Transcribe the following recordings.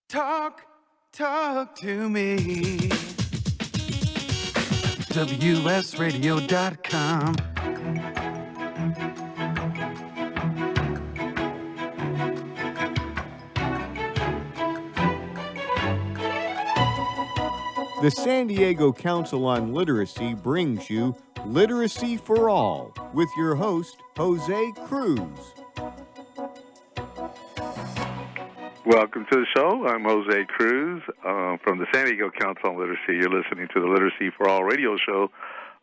Talk, talk to me. WSRadio.com. The San Diego Council on Literacy brings you Literacy for All with your host, Jose Cruz. Welcome to the show. I'm Jose Cruz from the San Diego Council on Literacy. You're listening to the Literacy for All radio show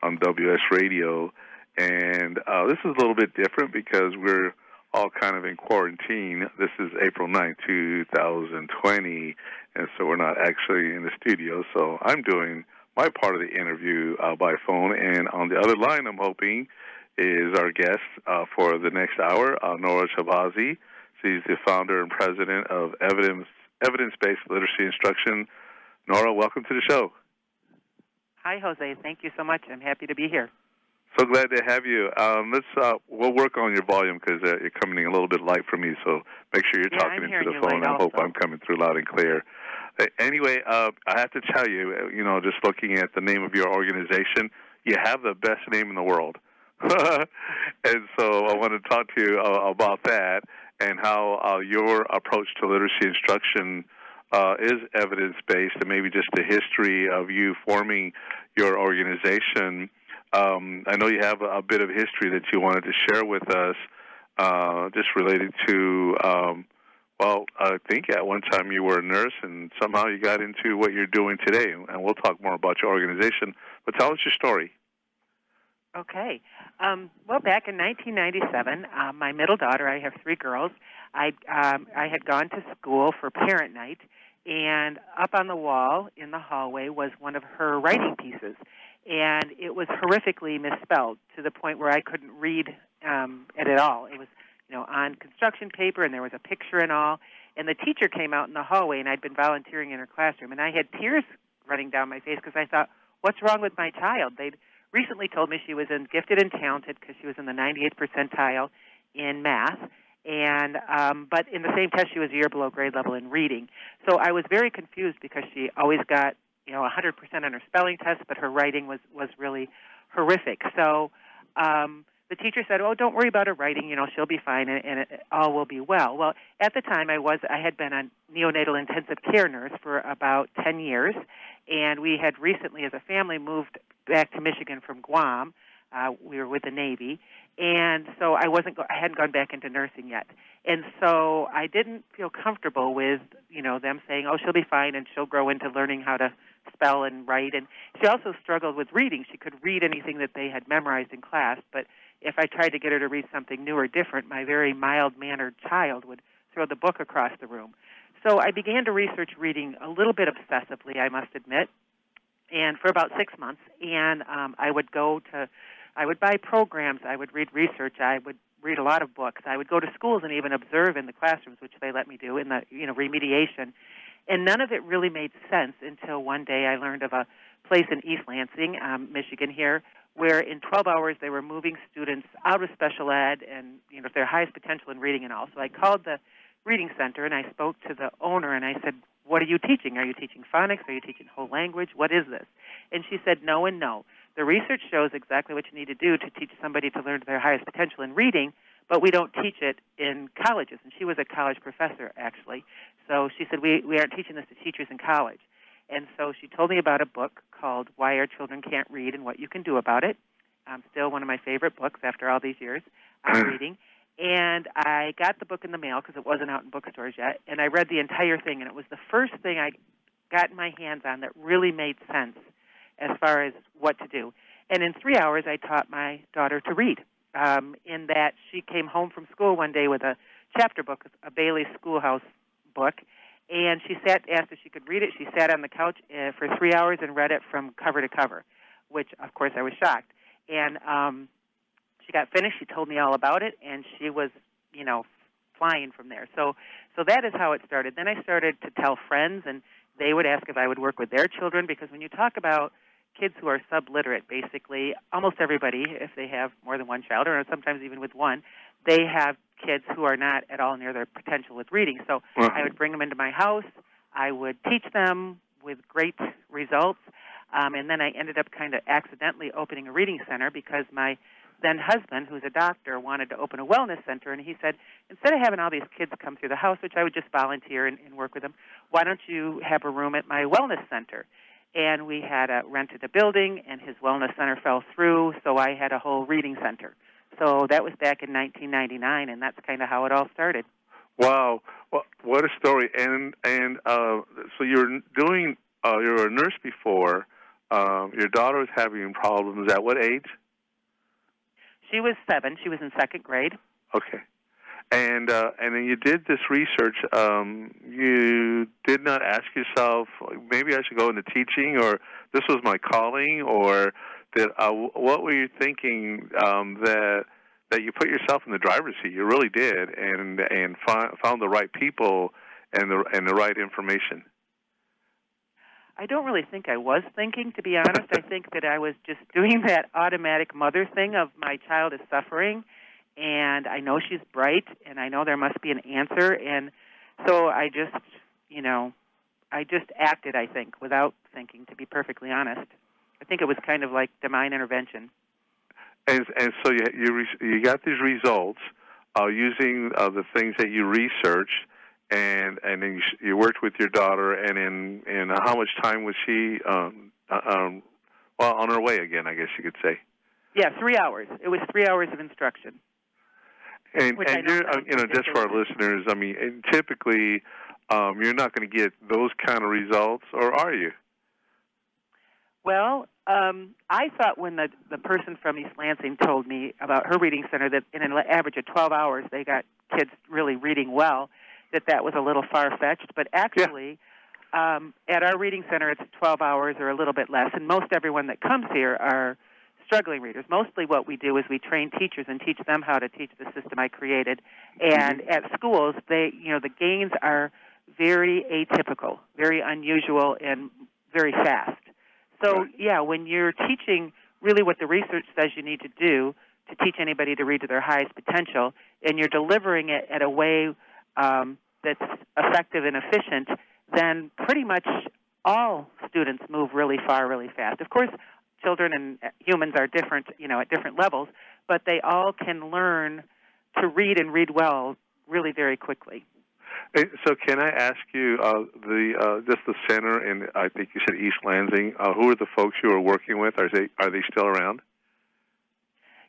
on WS Radio. And this is a little bit different because we're all kind of in quarantine. This is April 9, 2020, and so we're not actually in the studio. So I'm doing my part of the interview by phone, and on the other line, I'm hoping, is our guest for the next hour, Nora Chahbazi. She's the founder and president of Evidence-Based Literacy Instruction. Nora, welcome to the show. Hi, Jose. Thank you so much. I'm happy to be here. So glad to have you. We'll work on your volume because you're coming in a little bit light for me, so make sure you're talking into the phone. I hope I'm coming through loud and clear. Anyway, I have to tell you, just looking at the name of your organization, you have the best name in the world. And so I want to talk to you about that and how your approach to literacy instruction is evidence-based, and maybe just the history of you forming your organization. I know you have a bit of history that you wanted to share with us, just related to, I think at one time you were a nurse, and somehow you got into what you're doing today, and we'll talk more about your organization. But tell us your story. Okay. Well, back in 1997, my middle daughter, I have three girls, I had gone to school for parent night, and up on the wall in the hallway was one of her writing pieces. And it was horrifically misspelled to the point where I couldn't read it at all. It was, on construction paper, and there was a picture and all. And the teacher came out in the hallway, and I'd been volunteering in her classroom, and I had tears running down my face because I thought, what's wrong with my child? They'd recently told me she was gifted and talented because she was in the 98th percentile in math. And but in the same test, she was a year below grade level in reading. So I was very confused because she always got 100% on her spelling test, but her writing was really horrific. So the teacher said, "Oh, don't worry about her writing. She'll be fine, and it all will be well." Well, at the time, I had been a neonatal intensive care nurse for about 10 years, and we had recently, as a family, moved back to Michigan from Guam. We were with the Navy, and so I hadn't gone back into nursing yet, and so I didn't feel comfortable with them saying, "Oh, she'll be fine, and she'll grow into learning how to spell and write." And she also struggled with reading. She could read anything that they had memorized in class, but if I tried to get her to read something new or different, my very mild-mannered child would throw the book across the room. So I began to research reading a little bit obsessively, I must admit, and for about 6 months. And I would buy programs, I would read research, I would read a lot of books. I would go to schools and even observe in the classrooms, which they let me do in the remediation. And none of it really made sense until one day I learned of a place in East Lansing, Michigan here, where in 12 hours they were moving students out of special ed and their highest potential in reading and all. So I called the reading center and I spoke to the owner and I said, "What are you teaching? Are you teaching phonics? Are you teaching whole language? What is this?" And she said, "No and no. The research shows exactly what you need to do to teach somebody to learn their highest potential in reading, but we don't teach it in colleges." And she was a college professor, actually. So she said, we aren't teaching this to teachers in college. And so she told me about a book called Why Our Children Can't Read and What You Can Do About It. Still one of my favorite books after all these years of reading. And I got the book in the mail because it wasn't out in bookstores yet, and I read the entire thing, and it was the first thing I got my hands on that really made sense as far as what to do. And in 3 hours, I taught my daughter to read, in that she came home from school one day with a chapter book, a Bailey Schoolhouse book, and she asked if she could read it. She sat on the couch for 3 hours and read it from cover to cover, which, of course, I was shocked. And she got finished. She told me all about it, and she was, flying from there. So that is how it started. Then I started to tell friends, and they would ask if I would work with their children, because when you talk about kids who are subliterate, basically, almost everybody, if they have more than one child, or sometimes even with one, they have kids who are not at all near their potential with reading. So I would bring them into my house. I would teach them with great results, and then I ended up kind of accidentally opening a reading center because my then husband, who's a doctor, wanted to open a wellness center, and he said, instead of having all these kids come through the house, which I would just volunteer and work with them, why don't you have a room at my wellness center? And we had rented a building, and his wellness center fell through, so I had a whole reading center. So that was back in 1999, and that's kind of how it all started. Wow, what a story! And so you're doing. You were a nurse before. Your daughter was having problems. At what age? She was 7. She was in 2nd grade. Okay. And then you did this research. You did not ask yourself, maybe I should go into teaching, or this was my calling, or what were you thinking that you put yourself in the driver's seat? You really did, and found the right people and the right information. I don't really think I was thinking, to be honest. I think that I was just doing that automatic mother thing of my child is suffering, and I know she's bright, and I know there must be an answer, and so I just acted, I think, without thinking, to be perfectly honest. I think it was kind of like divine intervention. And so you got these results using the things that you researched, and then you worked with your daughter, and how much time was she on her way again, I guess you could say? Yeah, 3 hours. It was 3 hours of instruction. And you're, just for our listeners, I mean, typically you're not going to get those kind of results, or are you? Well, I thought when the person from East Lansing told me about her reading center that in an average of 12 hours they got kids really reading well, that was a little far-fetched. But actually, at our reading center, it's 12 hours or a little bit less, and most everyone that comes here are struggling readers. Mostly what we do is we train teachers and teach them how to teach the system I created. And at schools, the gains are very atypical, very unusual, and very fast. So, when you're teaching really what the research says you need to do to teach anybody to read to their highest potential, and you're delivering it in a way that's effective and efficient, then pretty much all students move really far, really fast. Of course, children and humans are different, at different levels, but they all can learn to read and read well really very quickly. So can I ask you, just the center, and I think you said East Lansing, who are the folks you are working with? Are they still around?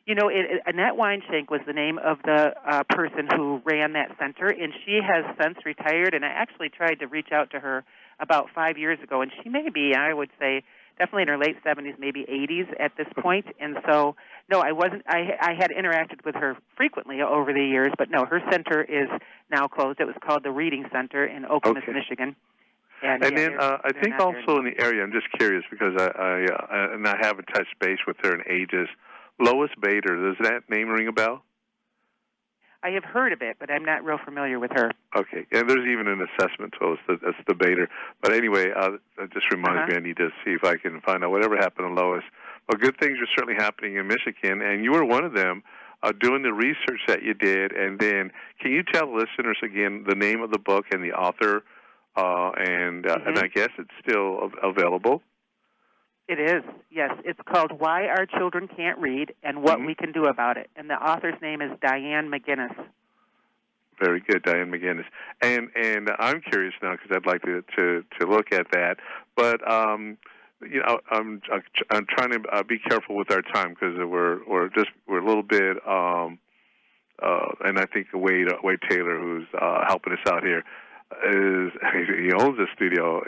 Annette Weinshank was the name of the person who ran that center, and she has since retired, and I actually tried to reach out to her about 5 years ago, and she may be, I would say, definitely in her late 70s, maybe 80s at this point. And so, no, I wasn't. I had interacted with her frequently over the years, but no, her center is now closed. It was called the Reading Center in Okemos, Michigan. And then I think also in the area, I'm just curious because I haven't touched base with her in ages. Lois Bader, does that name ring a bell? I have heard of it, but I'm not real familiar with her. Okay, and there's even an assessment tool. That's the Bader. But anyway, it just reminds me I need to see if I can find out whatever happened to Lois. Well, good things are certainly happening in Michigan, and you were one of them doing the research that you did. And then can you tell listeners again the name of the book and the author, and I guess it's still available? It is, yes. It's called Why Our Children Can't Read and What We Can Do About It. And the author's name is Diane McGinnis. Very good, Diane McGinnis. And I'm curious now because I'd like to look at that. But I'm trying to be careful with our time because we're a little bit. And I think Wade Taylor, who's helping us out here, he owns the studio.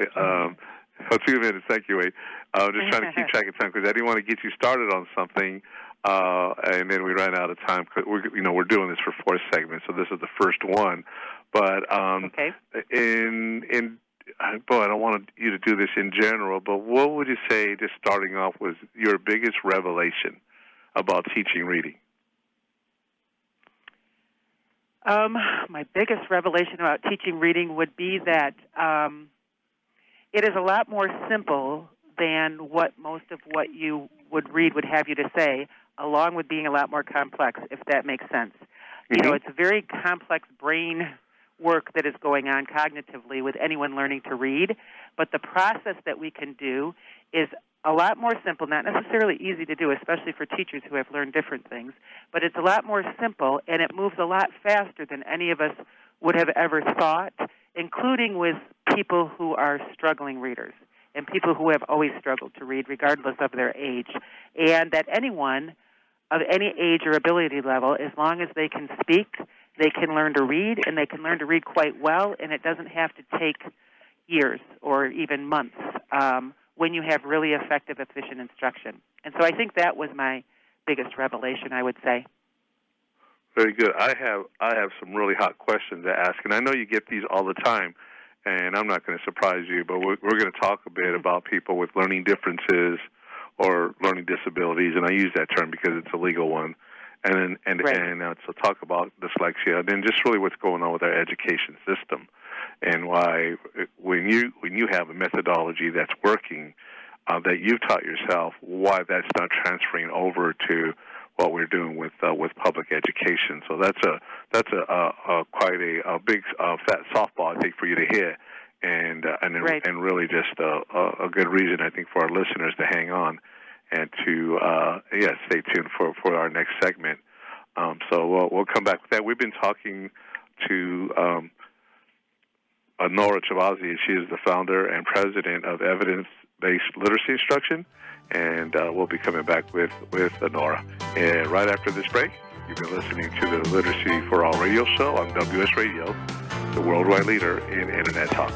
2 minutes, thank you, Wade. Just trying to keep track of time because I didn't want to get you started on something, and then we ran out of time. Cause we're doing this for 4 segments, so this is the first one. But boy, I don't want you to do this in general. But what would you say, just starting off, was your biggest revelation about teaching reading? My biggest revelation about teaching reading would be that it is a lot more simple than what most of what you would read would have you to say, along with being a lot more complex, if that makes sense. It's a very complex brain work that is going on cognitively with anyone learning to read, but the process that we can do is a lot more simple, not necessarily easy to do, especially for teachers who have learned different things, but it's a lot more simple, and it moves a lot faster than any of us would have ever thought, including with people who are struggling readers and people who have always struggled to read regardless of their age, and that anyone of any age or ability level, as long as they can speak, they can learn to read, and they can learn to read quite well, and it doesn't have to take years or even months when you have really effective, efficient instruction. And so I think that was my biggest revelation, I would say. Very good. I have some really hot questions to ask, and I know you get these all the time, and I'm not going to surprise you, but we're going to talk a bit about people with learning differences or learning disabilities, and I use that term because it's a legal one, and so talk about dyslexia, and then just really what's going on with our education system, and why when you have a methodology that's working, that you've taught yourself, why that's not transferring over to what we're doing with public education. So that's quite a big fat softball, I think, for you to hit, and really just a good reason, I think, for our listeners to hang on and to stay tuned for our next segment. So we'll come back with that. We've been talking to Nora Chahbazi. She is the founder and president of Evidence-Based Literacy Instruction, and we'll be coming back with Nora. And right after this break, you've been listening to the Literacy for All radio show on WS Radio, the worldwide leader in Internet talk.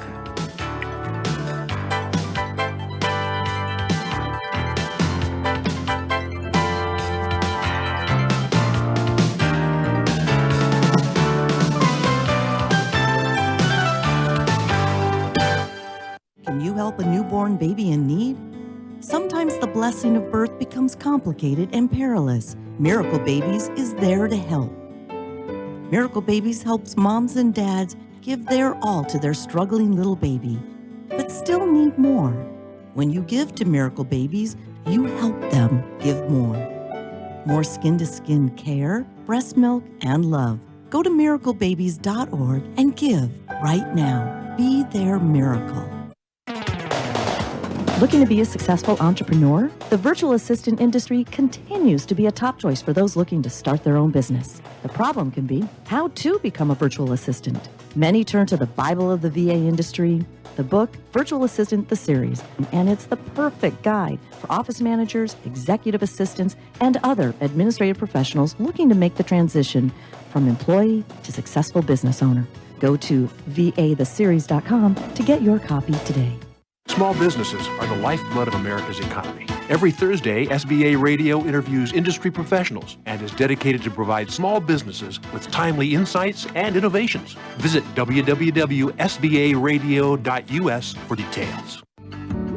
Can you help a newborn baby in need? Sometimes the blessing of birth becomes complicated and perilous. Miracle Babies is there to help. Miracle Babies helps moms and dads give their all to their struggling little baby, but still need more. When you give to Miracle Babies, you help them give more. More skin-to-skin care, breast milk, and love. Go to miraclebabies.org and give right now. Be their miracle. Looking to be a successful entrepreneur? The virtual assistant industry continues to be a top choice for those looking to start their own business. The problem can be how to become a virtual assistant. Many turn to the Bible of the VA industry, the book, Virtual Assistant, the series, and it's the perfect guide for office managers, executive assistants, and other administrative professionals looking to make the transition from employee to successful business owner. Go to vatheseries.com to get your copy today. Small businesses are the lifeblood of America's economy. Every Thursday, SBA Radio interviews industry professionals and is dedicated to provide small businesses with timely insights and innovations. Visit www.sbaradio.us for details.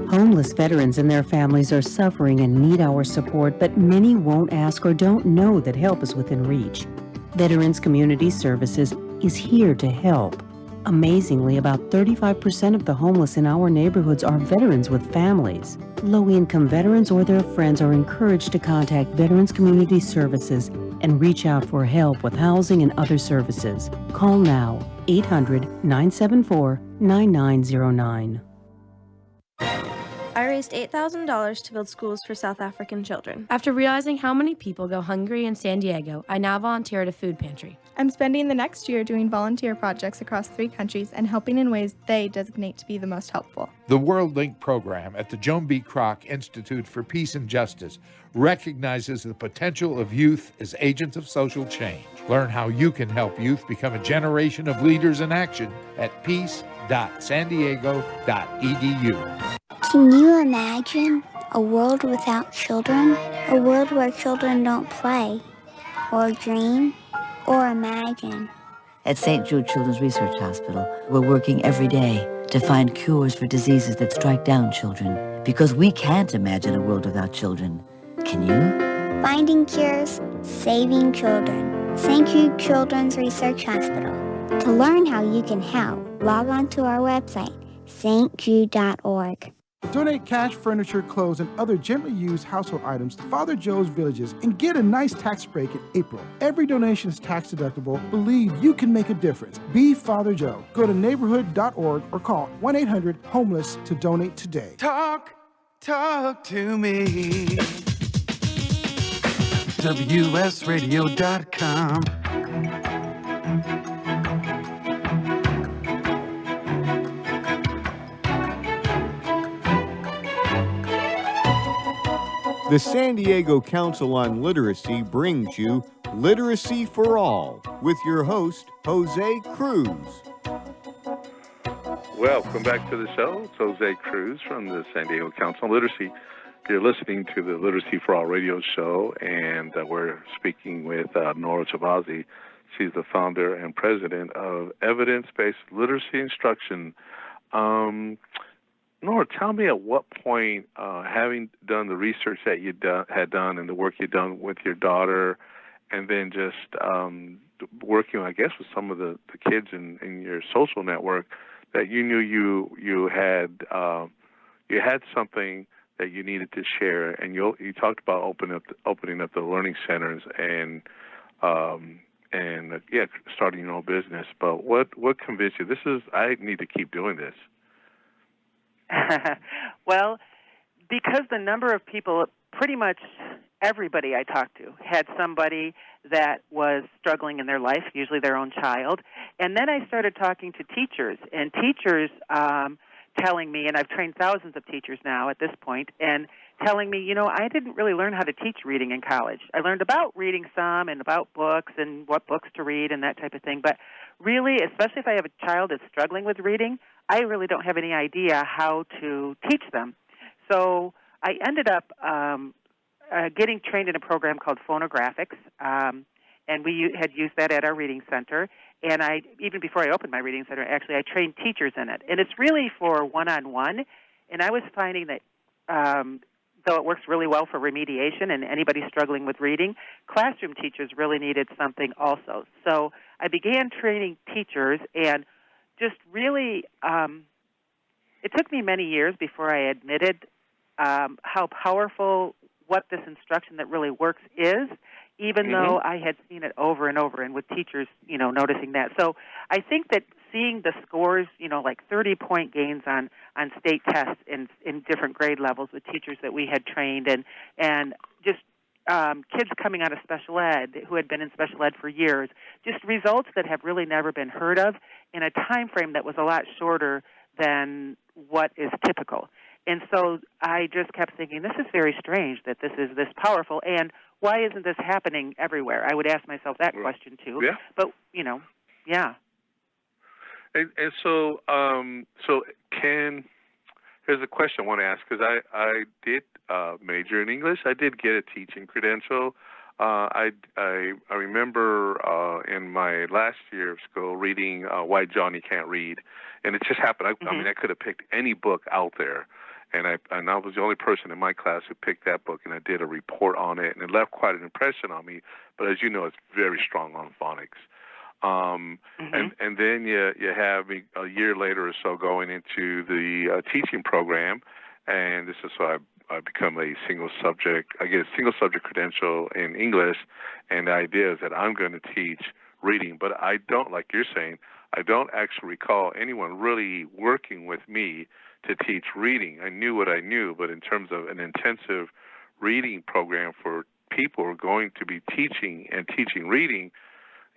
Homeless veterans and their families are suffering and need our support, but many won't ask or don't know that help is within reach. Veterans Community Services is here to help. Amazingly, about 35% of the homeless in our neighborhoods are veterans with families. Low-income veterans or their friends are encouraged to contact Veterans Community Services and reach out for help with housing and other services. Call now, 800-974-9909. I raised $8,000 to build schools for South African children. After realizing how many people go hungry in San Diego, I now volunteer at a food pantry. I'm spending the next year doing volunteer projects across 3 countries and helping in ways they designate to be the most helpful. The World Link program at the Joan B. Kroc Institute for Peace and Justice recognizes the potential of youth as agents of social change. Learn how you can help youth become a generation of leaders in action at peace.sandiego.edu. Can you imagine a world without children? A world where children don't play, or dream, or imagine. At St. Jude Children's Research Hospital, we're working every day to find cures for diseases that strike down children, because we can't imagine a world without children. Can you? Finding cures, saving children. St. Jude Children's Research Hospital. To learn how you can help, log on to our website, stjude.org. Donate cash, furniture, clothes, and other gently used household items to Father Joe's Villages and get a nice tax break in April. Every donation is tax deductible. Believe you can make a difference. Be Father Joe. Go to neighborhood.org or call 1-800-HOMELESS to donate today. Talk to me. WSRadio.com. The San Diego Council on Literacy brings you Literacy for All with your host, Jose Cruz. Welcome back to the show. It's Jose Cruz from the San Diego Council on Literacy. You're listening to the Literacy for All radio show, and we're speaking with Nora Chahbazi. She's the founder and president of Evidence-Based Literacy Instruction. Nora, tell me at what point, having done the research that you had done and the work you'd done with your daughter, and then just working, I guess, with some of the kids in your social network, that you knew you had something that you needed to share, and you talked about opening up the learning centers and starting your own business. But what convinced you? I need to keep doing this. Well, because the number of people, pretty much everybody I talked to had somebody that was struggling in their life, usually their own child. And then I started talking to teachers, and teachers telling me, and I've trained thousands of teachers now at this point, and telling me, I didn't really learn how to teach reading in college. I learned about reading some and about books and what books to read and that type of thing. But really, especially if I have a child that's struggling with reading, I really don't have any idea how to teach them. So I ended up getting trained in a program called phonographics, and we had used that at our reading center. And even before I opened my reading center, actually, I trained teachers in it. And it's really for one-on-one. And I was finding that though it works really well for remediation and anybody struggling with reading, classroom teachers really needed something also. So I began training teachers, and just really, it took me many years before I admitted how powerful what this instruction that really works is, even though I had seen it over and over, and with teachers, noticing that. So I think that seeing the scores, like 30-point gains on state tests in different grade levels with teachers that we had trained, and just kids coming out of special ed who had been in special ed for years, just results that have really never been heard of in a time frame that was a lot shorter than what is typical. And so I just kept thinking, this is very strange that this is this powerful, and why isn't this happening everywhere? I would ask myself that question too. Yeah. But, yeah. And so here's a question I want to ask, because I did major in English. I did get a teaching credential. I remember in my last year of school reading Why Johnny Can't Read, and it just happened. I mean, I could have picked any book out there, and I was the only person in my class who picked that book, and I did a report on it, and it left quite an impression on me. But as you know, it's very strong on phonics. And then you have me a year later or so going into the teaching program, and this is so I become a single subject. I get a single subject credential in English, and the idea is that I'm going to teach reading. But I don't, like you're saying, I don't actually recall anyone really working with me to teach reading. I knew what I knew, but in terms of an intensive reading program for people who are going to be teaching reading,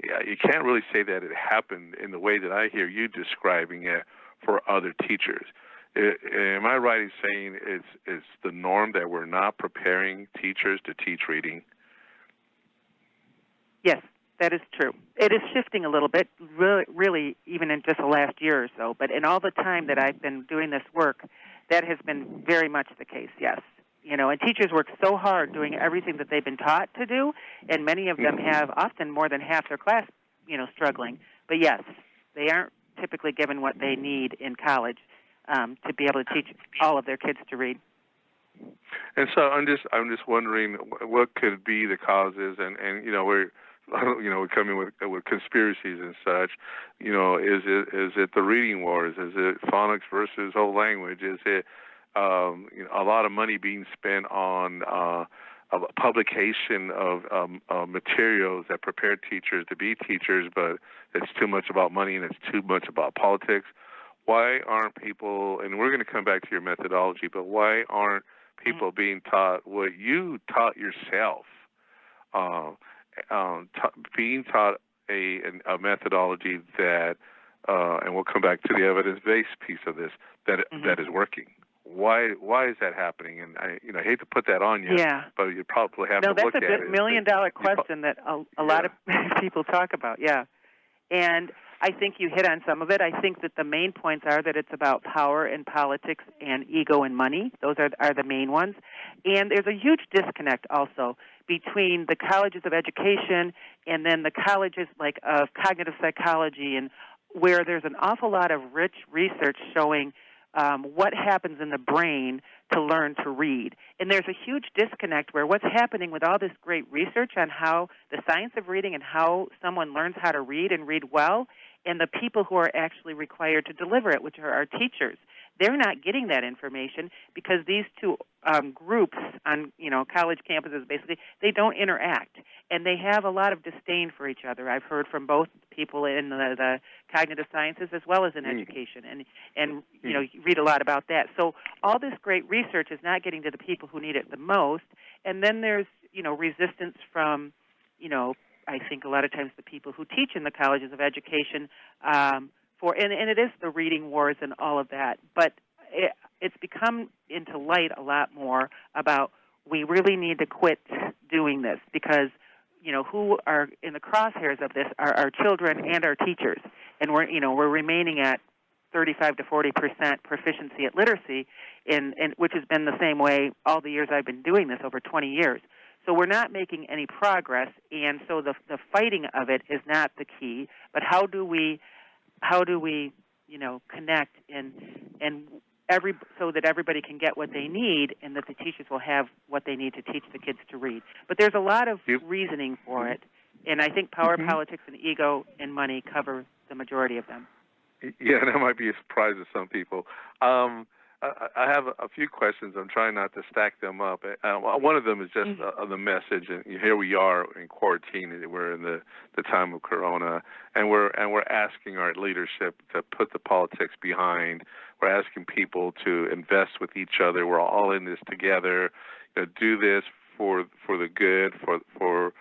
yeah, you can't really say that it happened in the way that I hear you describing it for other teachers. Am I right in saying it's the norm that we're not preparing teachers to teach reading? Yes, that is true. It is shifting a little bit, really even in just the last year or so. But in all the time that I've been doing this work, that has been very much the case, yes. And teachers work so hard doing everything that they've been taught to do, and many of them have often more than half their class, struggling. But yes, they aren't typically given what they need in college to be able to teach all of their kids to read. And so I'm just wondering what could be the causes, and we're coming with conspiracies and such. Is it the reading wars? Is it phonics versus whole language? Is it a lot of money being spent on a publication of materials that prepare teachers to be teachers, but it's too much about money and it's too much about politics. Why aren't people, and we're going to come back to your methodology, but why aren't people being taught what you taught yourself? Being taught a methodology that, and we'll come back to the evidence-based piece of this, that that is working. Why is that happening? And I hate to put that on you, but you probably have to look at it. No, that's a million-dollar question that a lot of people talk about. Yeah, and I think you hit on some of it. I think that the main points are that it's about power and politics and ego and money. Those are the main ones. And there's a huge disconnect also between the colleges of education and then the colleges like of cognitive psychology, and where there's an awful lot of rich research showing what happens in the brain to learn to read. And there's a huge disconnect where what's happening with all this great research on how the science of reading and how someone learns how to read and read well, and the people who are actually required to deliver it, which are our teachers. They're not getting that information because these two groups on college campuses, basically, they don't interact. And they have a lot of disdain for each other. I've heard from both people in the cognitive sciences as well as in education. And you read a lot about that. So all this great research is not getting to the people who need it the most. And then there's, resistance from, I think a lot of times the people who teach in the colleges of education and it is the reading wars and all of that, but it's become into light a lot more about we really need to quit doing this because, who are in the crosshairs of this are our children and our teachers, and we're remaining at 35 to 40% proficiency at literacy, which has been the same way all the years I've been doing this, over 20 years. So we're not making any progress, and so the fighting of it is not the key. But how do we connect so that everybody can get what they need, and that the teachers will have what they need to teach the kids to read. But there's a lot of reasoning for it, and I think power, politics, and ego and money cover the majority of them. Yeah, that might be a surprise to some people. I have a few questions. I'm trying not to stack them up. One of them is just the message. And here we are in quarantine. We're in the time of Corona, and we're asking our leadership to put the politics behind. We're asking people to invest with each other. We're all in this together. Do this for the good, for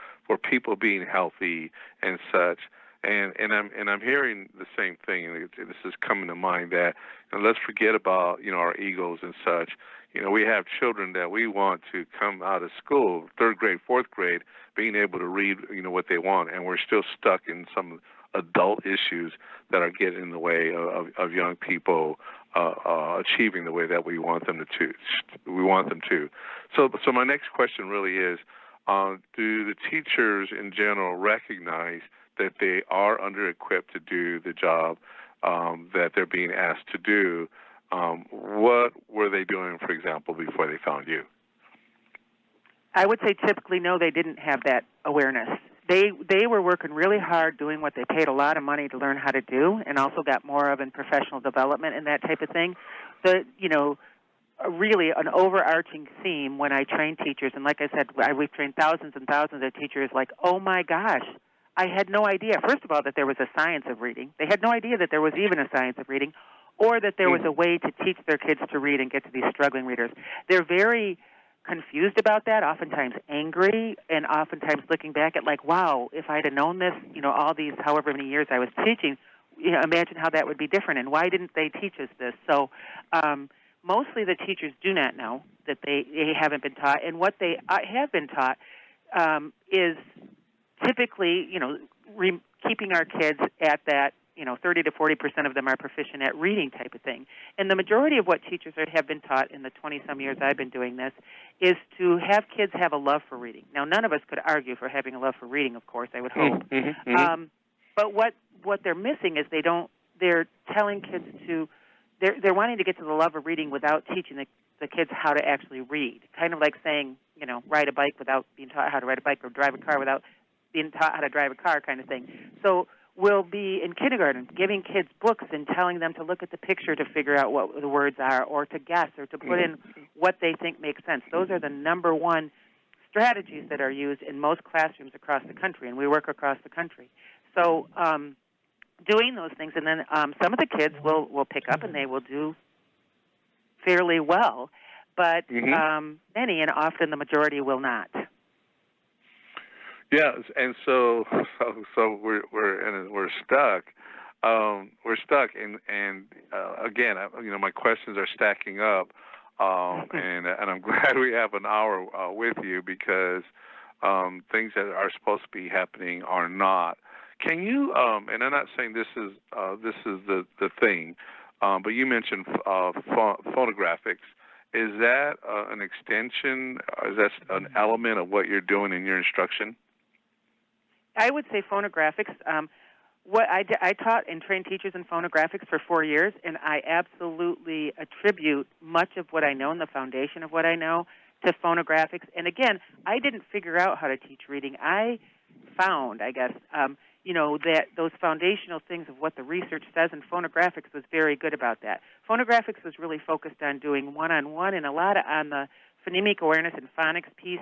people being healthy and such. And I'm hearing the same thing. This is coming to mind that let's forget about our egos and such. We have children that we want to come out of school, 3rd grade, 4th grade, being able to read what they want, and we're still stuck in some adult issues that are getting in the way of young people achieving the way that we want them to. So my next question really is, do the teachers in general recognize that they are under-equipped to do the job that they're being asked to do? What were they doing, for example, before they found you? I would say typically, no, they didn't have that awareness. They were working really hard doing what they paid a lot of money to learn how to do, and also got more of in professional development and that type of thing. Really an overarching theme when I train teachers, and like I said, we've trained thousands and thousands of teachers, like, oh my gosh, I had no idea, first of all, that there was a science of reading. They had no idea that there was even a science of reading, or that there was a way to teach their kids to read and get to these struggling readers. They're very confused about that, oftentimes angry, and oftentimes looking back at like, wow, if I'd have known this, all these however many years I was teaching, imagine how that would be different, and why didn't they teach us this? So mostly the teachers do not know that they haven't been taught, and what they have been taught is typically, keeping our kids at that, 30 to 40% of them are proficient at reading type of thing. And the majority of what teachers have been taught in the 20-some years I've been doing this is to have kids have a love for reading. Now, none of us could argue for having a love for reading, of course, I would hope. But what they're missing is they're telling kids they're wanting to get to the love of reading without teaching the kids how to actually read. Kind of like saying, ride a bike without being taught how to ride a bike, or drive a car without being taught how to drive a car, kind of thing. So will be in kindergarten giving kids books and telling them to look at the picture to figure out what the words are, or to guess, or to put in what they think makes sense. Those are the number one strategies that are used in most classrooms across the country, and we work across the country. So doing those things, and then some of the kids will pick up and they will do fairly well, but many, and often the majority, will not. Yeah, and so we're stuck. We're stuck, and again, my questions are stacking up, and I'm glad we have an hour with you, because things that are supposed to be happening are not. Can you? And I'm not saying this is the thing, but you mentioned phonographics. Is that an extension? Is that an element of what you're doing in your instruction? I would say phonographics. What I taught and trained teachers in phonographics for 4 years, and I absolutely attribute much of what I know and the foundation of what I know to phonographics. And again, I didn't figure out how to teach reading. I found, I guess, that those foundational things of what the research says, and phonographics was very good about that. Phonographics was really focused on doing one-on-one and a lot on the phonemic awareness and phonics piece,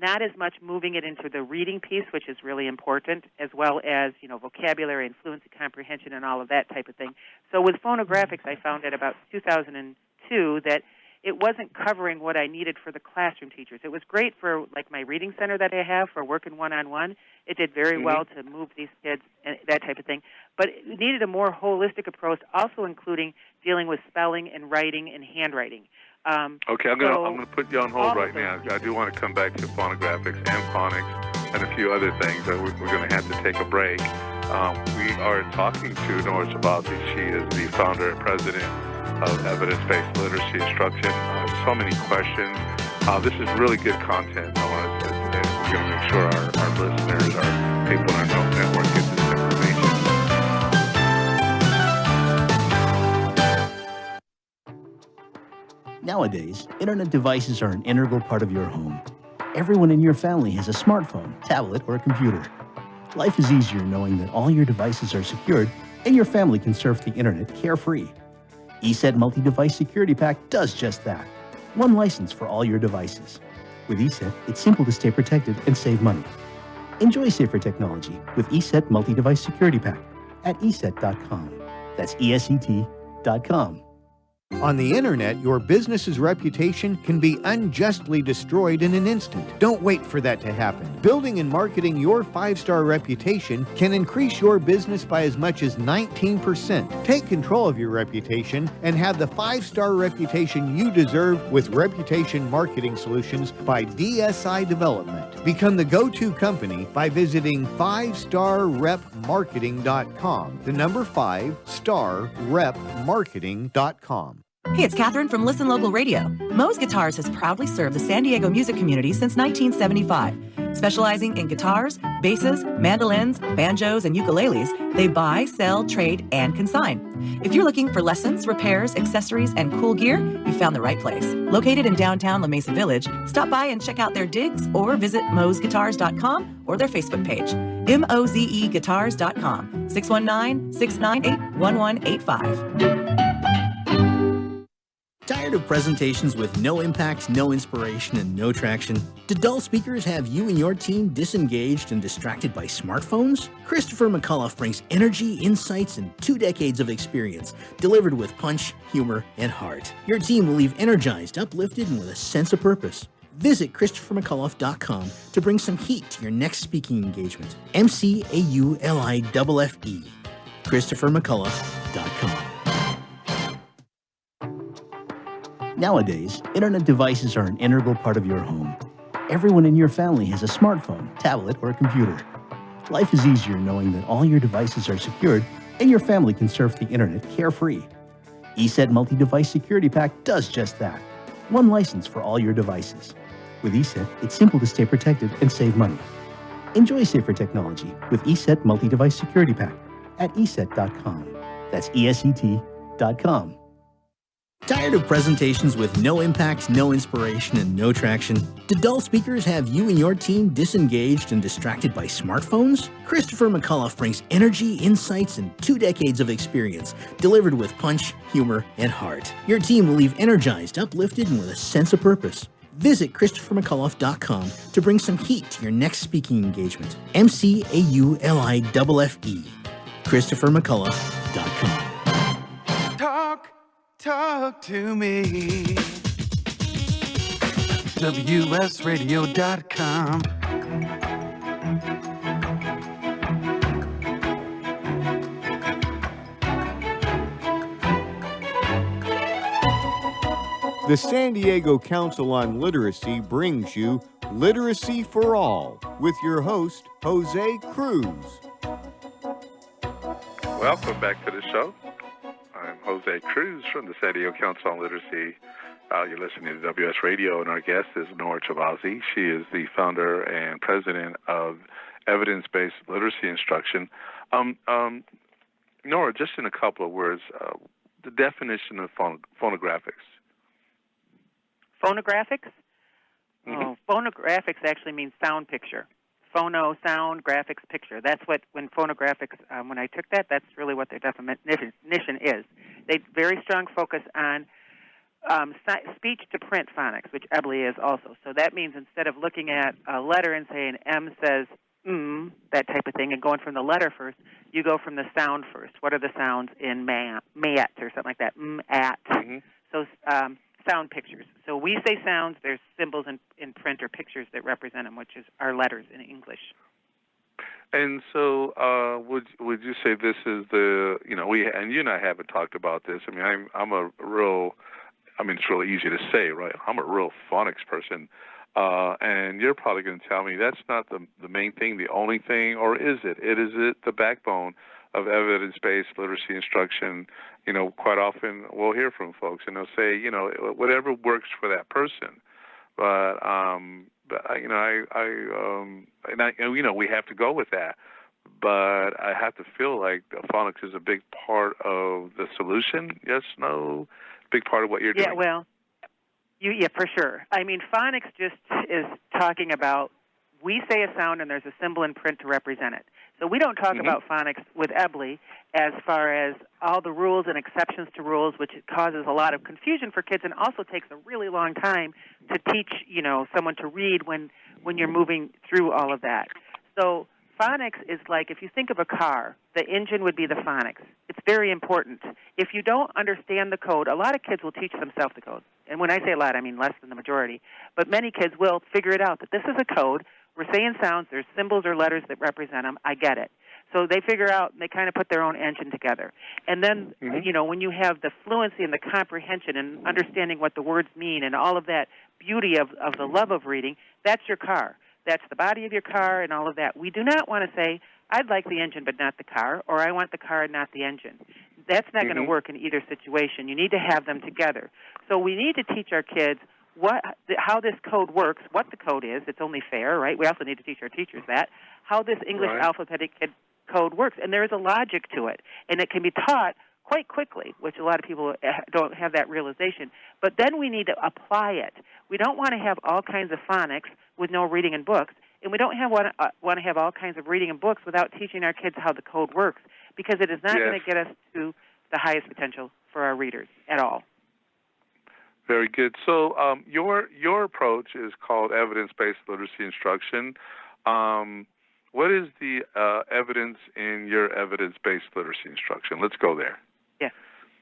not as much moving it into the reading piece, which is really important, as well as, vocabulary and fluency comprehension and all of that type of thing. So with phonographics, I found at about 2002 that it wasn't covering what I needed for the classroom teachers. It was great for, like, my reading center that I have for working one-on-one. It did very well to move these kids and that type of thing. But it needed a more holistic approach, also including dealing with spelling and writing and handwriting. Okay, I'm gonna put you on hold right now. I do want to come back to phonographics and phonics and a few other things. We're going to have to take a break. We are talking to Nora Chahbazi. She is the founder and president of Evidence-Based Literacy Instruction. So many questions. This is really good content, Nora, and we're going to make sure our listeners, our people in our network get this information. Nowadays, internet devices are an integral part of your home. Everyone in your family has a smartphone, tablet, or a computer. Life is easier knowing that all your devices are secured and your family can surf the internet carefree. ESET Multi-Device Security Pack does just that. One license for all your devices. With ESET, it's simple to stay protected and save money. Enjoy safer technology with ESET Multi-Device Security Pack at ESET.com. That's ESET.com. On the internet, your business's reputation can be unjustly destroyed in an instant. Don't wait for that to happen. Building and marketing your 5-star reputation can increase your business by as much as 19%. Take control of your reputation and have the 5-star reputation you deserve with Reputation Marketing Solutions by DSI Development. Become the go-to company by visiting 5starrepmarketing.com. The number 5starrepmarketing.com. Hey, it's Catherine from Listen Local Radio. Moe's Guitars has proudly served the San Diego music community since 1975. Specializing in guitars, basses, mandolins, banjos, and ukuleles, they buy, sell, trade, and consign. If you're looking for lessons, repairs, accessories, and cool gear, you found the right place. Located in downtown La Mesa Village, stop by and check out their digs or visit mozguitars.com or their Facebook page. MOZEguitars.com, 619-698-1185. Tired of presentations with no impact, no inspiration, and no traction? Did dull speakers have you and your team disengaged and distracted by smartphones? Christopher McAuliffe brings energy, insights, and 2 decades of experience, delivered with punch, humor, and heart. Your team will leave energized, uplifted, and with a sense of purpose. Visit ChristopherMcAuliffe.com to bring some heat to your next speaking engagement. MCAULIFFE. ChristopherMcAuliffe.com. Nowadays, internet devices are an integral part of your home. Everyone in your family has a smartphone, tablet, or a computer. Life is easier knowing that all your devices are secured and your family can surf the internet carefree. ESET Multi-Device Security Pack does just that. One license for all your devices. With ESET, it's simple to stay protected and save money. Enjoy safer technology with ESET Multi-Device Security Pack at ESET.com. That's ESET.com. Tired of presentations with no impact, no inspiration, and no traction? Do dull speakers have you and your team disengaged and distracted by smartphones? Christopher McAuliffe brings energy, insights, and 2 decades of experience, delivered with punch, humor, and heart. Your team will leave energized, uplifted, and with a sense of purpose. Visit ChristopherMcAuliffe.com to bring some heat to your next speaking engagement. McAuliffe. ChristopherMcAuliffe.com. Talk to me. WSRadio.com. The San Diego Council on Literacy brings you Literacy for All with your host, Jose Cruz. Welcome back to the show. I'm Jose Cruz from the San Diego Council on Literacy. You're listening to WS Radio, and our guest is Nora Chahbazi. She is the founder and president of Evidence-Based Literacy Instruction. Nora, just in a couple of words, the definition of phonographics. Phonographics? Oh, phonographics actually means sound picture. Phono, sound, graphics, picture. That's what, when phonographics, when I took that, that's really what their definition is. They very strong focus on speech-to-print phonics, which EBLI is also. So that means instead of looking at a letter and saying M says that type of thing, and going from the letter first, you go from the sound first. What are the sounds in mat or something like that? At. So sound pictures. So we say sounds, there's symbols in print or pictures that represent them, which is our letters in English. And so would you say this is the, you know, and you and I haven't talked about this. I mean, I'm a real, I mean, it's really easy to say, right? I'm a real phonics person. And you're probably going to tell me that's not the main thing, the only thing, or is it? Is it the backbone of evidence-based literacy instruction? You know, quite often we'll hear from folks, and they'll say, you know, whatever works for that person. But you know, we have to go with that. But I have to feel like phonics is a big part of the solution. Yes, no, big part of what you're doing. Yeah, well, yeah, for sure. I mean, phonics just is talking about, we say a sound and there's a symbol in print to represent it. So we don't talk about phonics with EBLI as far as all the rules and exceptions to rules, which causes a lot of confusion for kids and also takes a really long time to teach, you know, someone to read when you're moving through all of that. So phonics is like, if you think of a car, the engine would be the phonics. It's very important. If you don't understand the code, a lot of kids will teach themselves the code. And when I say a lot, I mean less than the majority. But many kids will figure it out, that this is a code. We're saying sounds, there's symbols or letters that represent them. I get it. So they figure out, and they kind of put their own engine together. And then, you know, when you have the fluency and the comprehension and understanding what the words mean and all of that beauty of the love of reading, that's your car. That's the body of your car and all of that. We do not want to say, I'd like the engine but not the car, or I want the car and not the engine. That's not going to work in either situation. You need to have them together. So we need to teach our kids how this code works, what the code is. It's only fair, right? We also need to teach our teachers that, how this English alphabetic code works. And there is a logic to it, and it can be taught quite quickly, which a lot of people don't have that realization. But then we need to apply it. We don't want to have all kinds of phonics with no reading and books, and we don't want to have all kinds of reading and books without teaching our kids how the code works, because it is not going to get us to the highest potential for our readers at all. Very good. So your approach is called evidence-based literacy instruction. What is the evidence in your evidence-based literacy instruction? Let's go there. Yes,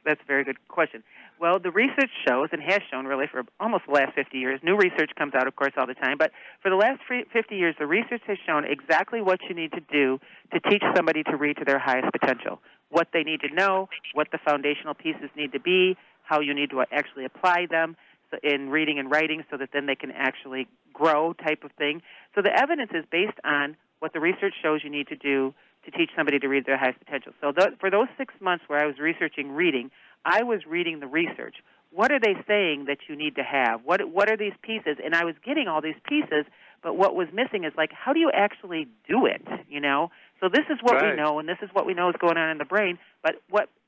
that's a very good question. Well, the research shows, and has shown really for almost the last 50 years, new research comes out, of course, all the time, but for the last 50 years, the research has shown exactly what you need to do to teach somebody to read to their highest potential, what they need to know, what the foundational pieces need to be, how you need to actually apply them in reading and writing so that then they can actually grow type of thing. So the evidence is based on what the research shows you need to do to teach somebody to read their highest potential. So for those 6 months where I was researching reading, I was reading the research. What are they saying that you need to have? What are these pieces? And I was getting all these pieces, but what was missing is, like, how do you actually do it, you know? So this is what we know, and this is what we know is going on in the brain,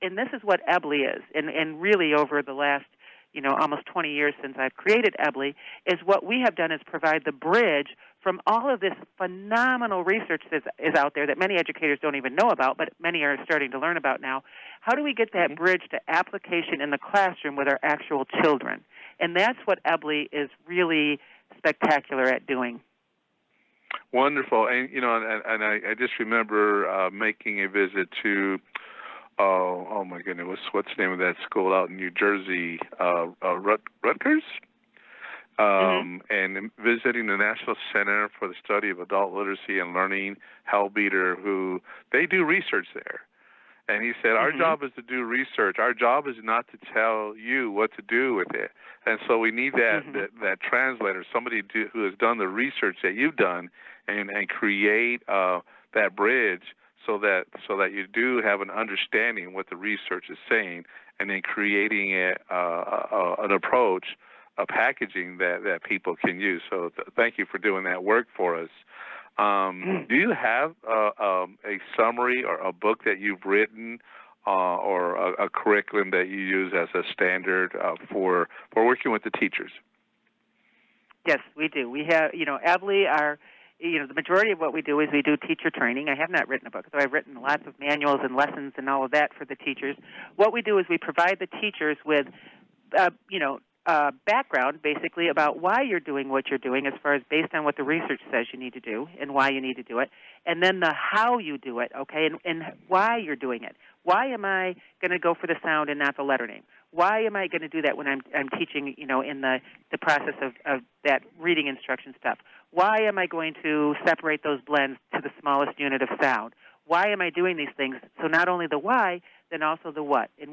and this is what EBLI is. And really over the last almost 20 years since I've created EBLI, is what we have done is provide the bridge from all of this phenomenal research that is out there that many educators don't even know about, but many are starting to learn about now. How do we get that bridge to application in the classroom with our actual children? And that's what EBLI is really spectacular at doing. Wonderful. And, I just remember making a visit to, oh my goodness, what's the name of that school out in New Jersey? Rutgers? And visiting the National Center for the Study of Adult Literacy and Learning, Hellbeater, who they do research there. And he said, our job is to do research. Our job is not to tell you what to do with it. And so we need that translator, somebody who has done the research that you've done, and create that bridge so that you do have an understanding of what the research is saying, and then creating an approach, a packaging that people can use. So thank you for doing that work for us. Do you have a summary or a book that you've written or a curriculum that you use as a standard for working with the teachers? Yes, we do. We have, EBLI, the majority of what we do is we do teacher training. I have not written a book, though I've written lots of manuals and lessons and all of that for the teachers. What we do is we provide the teachers with, background, basically, about why you're doing what you're doing, as far as based on what the research says you need to do and why you need to do it, and then the how you do it, okay, and why you're doing it. Why am I going to go for the sound and not the letter name? Why am I going to do that when I'm teaching, in the process of that reading instruction stuff? Why am I going to separate those blends to the smallest unit of sound? Why am I doing these things? So not only the why, then also the what. And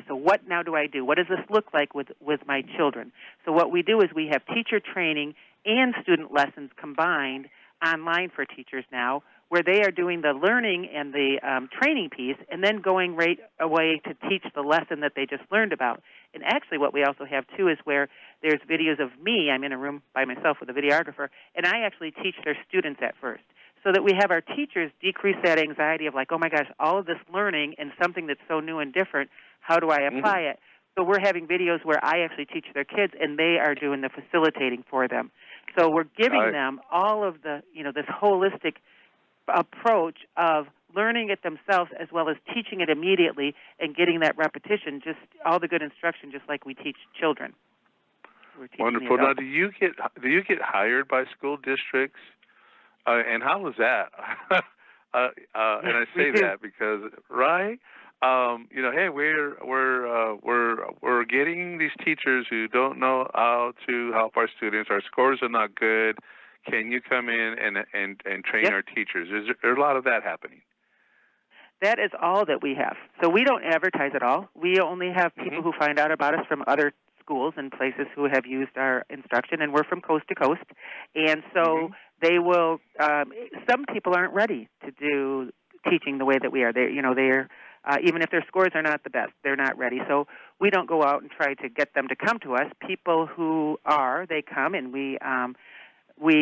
so what now do I do? What does this look like with my children? So what we do is we have teacher training and student lessons combined online for teachers now, where they are doing the learning and the training piece and then going right away to teach the lesson that they just learned about. And actually what we also have, too, is where there's videos of me. I'm in a room by myself with a videographer, and I actually teach their students at first, so that we have our teachers decrease that anxiety of like, oh, my gosh, all of this learning and something that's so new and different, how do I apply it? So we're having videos where I actually teach their kids, and they are doing the facilitating for them. So we're giving them all of the, this holistic approach of learning it themselves as well as teaching it immediately and getting that repetition, just all the good instruction, just like we teach children. Wonderful. Now, do you get hired by school districts? And how was that? And I say that because, right? Hey, we're getting these teachers who don't know how to help our students. Our scores are not good. Can you come in and train our teachers? Is there a lot of that happening? That is all that we have. So we don't advertise at all. We only have people who find out about us from other schools and places who have used our instruction, and we're from coast to coast. And so they will, some people aren't ready to do teaching the way that we are. They're even if their scores are not the best, they're not ready. So we don't go out and try to get them to come to us. People who are, they come, and we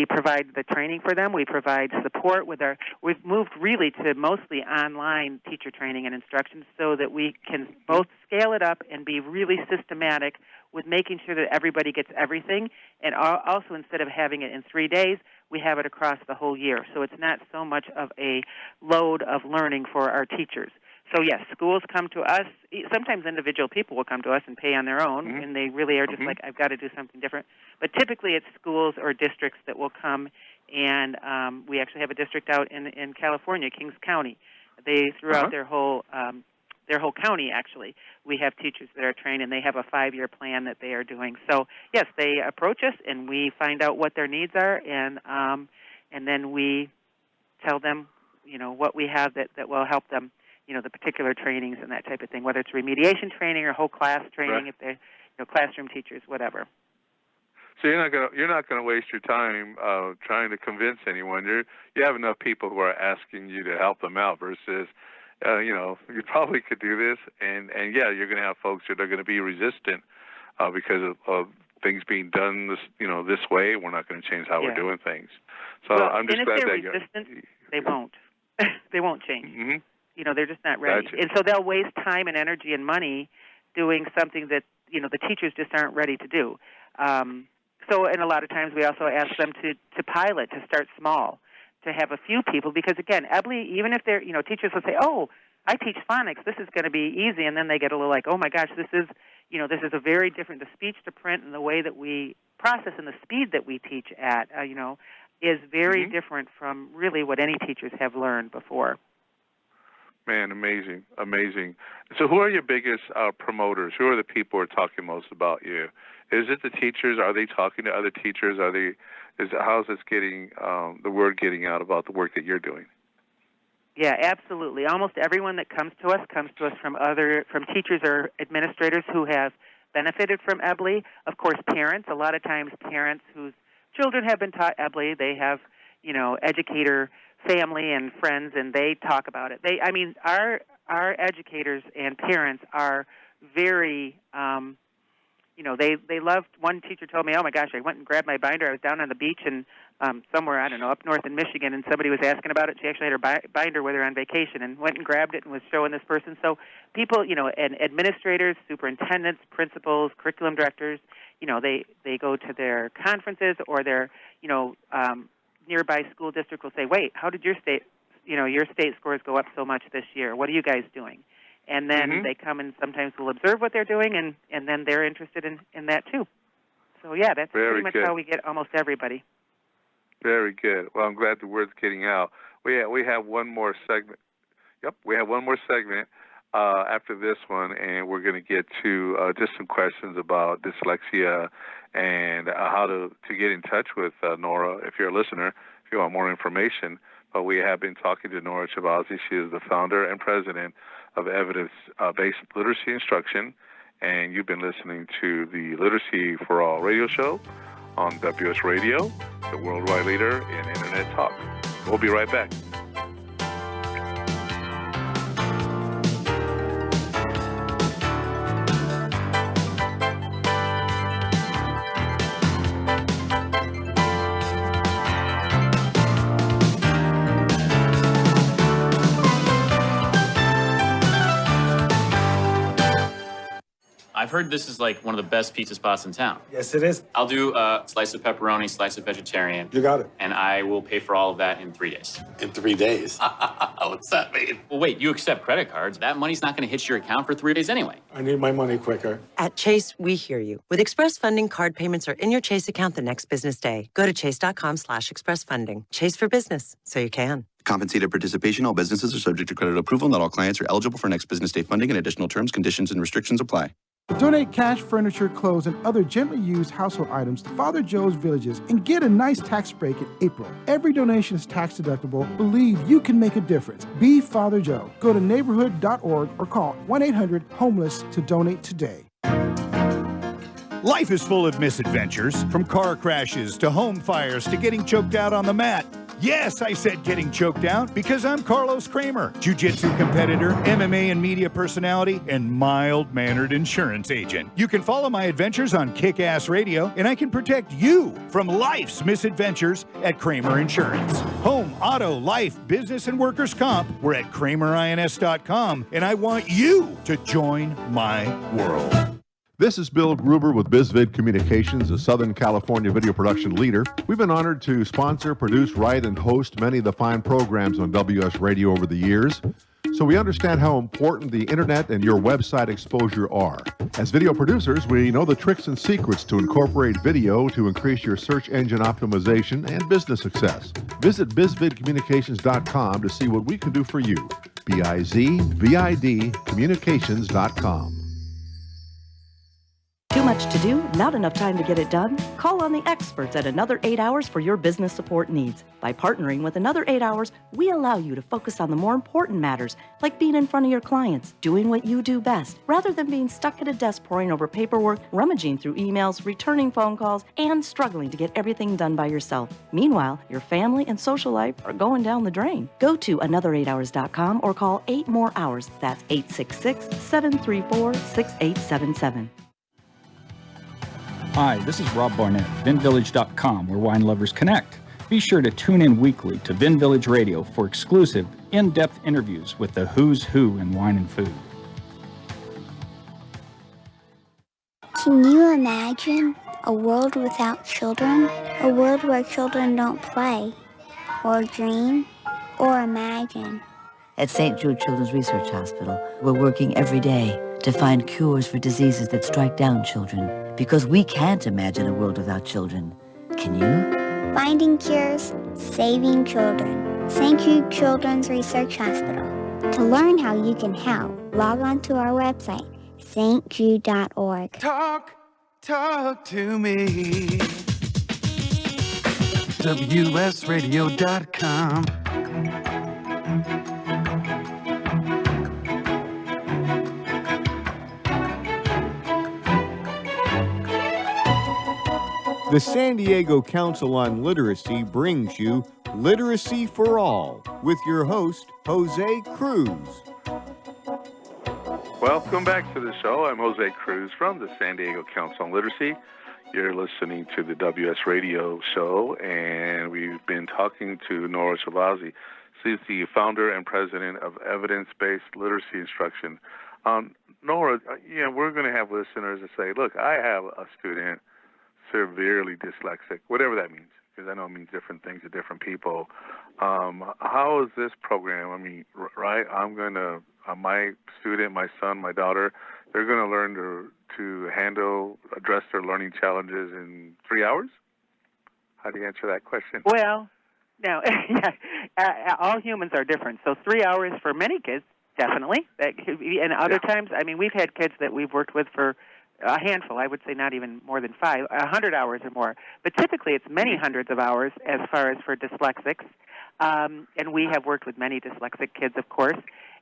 provide the training for them. We provide support with we've moved really to mostly online teacher training and instruction so that we can both scale it up and be really systematic with making sure that everybody gets everything. And also, instead of having it in 3 days, we have it across the whole year. So it's not so much of a load of learning for our teachers. So, yes, schools come to us. Sometimes individual people will come to us and pay on their own, and they really are just like, I've got to do something different. But typically it's schools or districts that will come, and we actually have a district out in California, Kings County. They, throughout their whole county, actually, we have teachers that are trained, and they have a 5-year plan that they are doing. So, yes, they approach us, and we find out what their needs are, and then we tell them, what we have that will help them, the particular trainings and that type of thing, whether it's remediation training or whole class training, if they're classroom teachers, whatever. So you're not gonna waste your time trying to convince anyone. You have enough people who are asking you to help them out versus you probably could do this, and yeah, you're gonna have folks that are gonna be resistant because of things being done this way. We're not going to change how we're doing things. So I'm just glad that you're resistant. They won't. They won't change. They're just not ready. Gotcha. And so they'll waste time and energy and money doing something that the teachers just aren't ready to do. And a lot of times we also ask them to pilot, to start small, to have a few people, because again, EBLI, even if they're, teachers will say, oh, I teach phonics, this is going to be easy, and then they get a little like, oh my gosh, this is a very different, the speech to print and the way that we process and the speed that we teach at, is very different from really what any teachers have learned before. Man, amazing. So who are your biggest promoters? Who are the people who are talking most about you? Is it the teachers? Are they talking to other teachers? How's this getting, the word getting out about the work that you're doing? Yeah, absolutely. Almost everyone that comes to us from teachers or administrators who have benefited from EBLI. Of course, parents. A lot of times parents whose children have been taught EBLI, they have, educator family and friends, and they talk about it. Our educators and parents are very, they loved. One teacher told me, "Oh my gosh, I went and grabbed my binder. I was down on the beach and somewhere, I don't know, up north in Michigan, and somebody was asking about it. She actually had her binder with her on vacation, and went and grabbed it and was showing this person." So people, and administrators, superintendents, principals, curriculum directors, they go to their conferences, or their, nearby school district will say, "Wait, how did your state scores go up so much this year? What are you guys doing?" And then they come and sometimes will observe what they're doing, and then they're interested in that too. So yeah, that's pretty much how we get almost everybody. Very good. Well, I'm glad the word's getting out. We have one more segment. Yep, we have one more segment after this one, and we're going to get to just some questions about dyslexia and how to get in touch with Nora if you're a listener, if you want more information. But we have been talking to Nora Chahbazi. She is the founder and president of Evidence-Based Literacy Instruction, and you've been listening to the Literacy for All radio show on WS Radio, the worldwide leader in Internet talk. We'll be right back. I've heard this is like one of the best pizza spots in town. Yes, it is. I'll do a slice of pepperoni, slice of vegetarian. You got it. And I will pay for all of that in 3 days. In 3 days? What's that mean? Well, wait, you accept credit cards. That money's not going to hit your account for 3 days anyway. I need my money quicker. At Chase, we hear you. With Express Funding, card payments are in your Chase account the next business day. Go to chase.com/expressfunding. Chase for business, so you can. Compensated participation. All businesses are subject to credit approval. Not all clients are eligible for next business day funding, and additional terms, conditions, and restrictions apply. Donate cash, furniture, clothes, and other gently used household items to Father Joe's Villages and get a nice tax break in April. Every donation is tax deductible. Believe you can make a difference. Be Father Joe. Go to neighborhood.org or call 1-800-HOMELESS to donate today. Life is full of misadventures, from car crashes to home fires to getting choked out on the mat. Yes, I said getting choked out because I'm Carlos Kramer, jiu-jitsu competitor, MMA and media personality, and mild-mannered insurance agent. You can follow my adventures on Kick-Ass Radio, and I can protect you from life's misadventures at Kramer Insurance. Home, auto, life, business, and workers' comp. We're at KramerINS.com, and I want you to join my world. This is Bill Gruber with BizVid Communications, a Southern California video production leader. We've been honored to sponsor, produce, write, and host many of the fine programs on WS Radio over the years. So we understand how important the internet and your website exposure are. As video producers, we know the tricks and secrets to incorporate video to increase your search engine optimization and business success. Visit bizvidcommunications.com to see what we can do for you. BIZVID communications.com. Too much to do? Not enough time to get it done? Call on the experts at Another 8 Hours for your business support needs. By partnering with Another 8 Hours, we allow you to focus on the more important matters, like being in front of your clients, doing what you do best, rather than being stuck at a desk poring over paperwork, rummaging through emails, returning phone calls, and struggling to get everything done by yourself. Meanwhile, your family and social life are going down the drain. Go to another8hours.com or call 8 more hours. That's 866-734-6877. Hi, this is Rob Barnett, VinVillage.com, where wine lovers connect. Be sure to tune in weekly to Vin Village Radio for exclusive, in-depth interviews with the who's who in wine and food. Can you imagine a world without children? A world where children don't play, or dream, or imagine. At St. Jude Children's Research Hospital, we're working every day to find cures for diseases that strike down children. Because we can't imagine a world without children. Can you? Finding cures, saving children. St. Jude Children's Research Hospital. To learn how you can help, log on to our website, stjude.org. Talk to me. WSRadio.com. The San Diego Council on Literacy brings you Literacy for All with your host, Jose Cruz. Welcome back to the show. I'm Jose Cruz from the San Diego Council on Literacy. You're listening to the WS Radio show, and we've been talking to Nora Chahbazi. She's the founder and president of Evidence-Based Literacy Instruction. Nora, we're going to have listeners that say, look, I have a student severely dyslexic, whatever that means, because I know it means different things to different people. How is this program? I mean, right, I'm going to, my student, my son, my daughter, they're going to learn to address their learning challenges in 3 hours? How do you answer that question? Well, no, all humans are different. So 3 hours for many kids, definitely. That could be, and other times, I mean, we've had kids that we've worked with for a handful, I would say not even more than 100 hours or more. But typically it's many hundreds of hours as far as for dyslexics. And we have worked with many dyslexic kids, of course.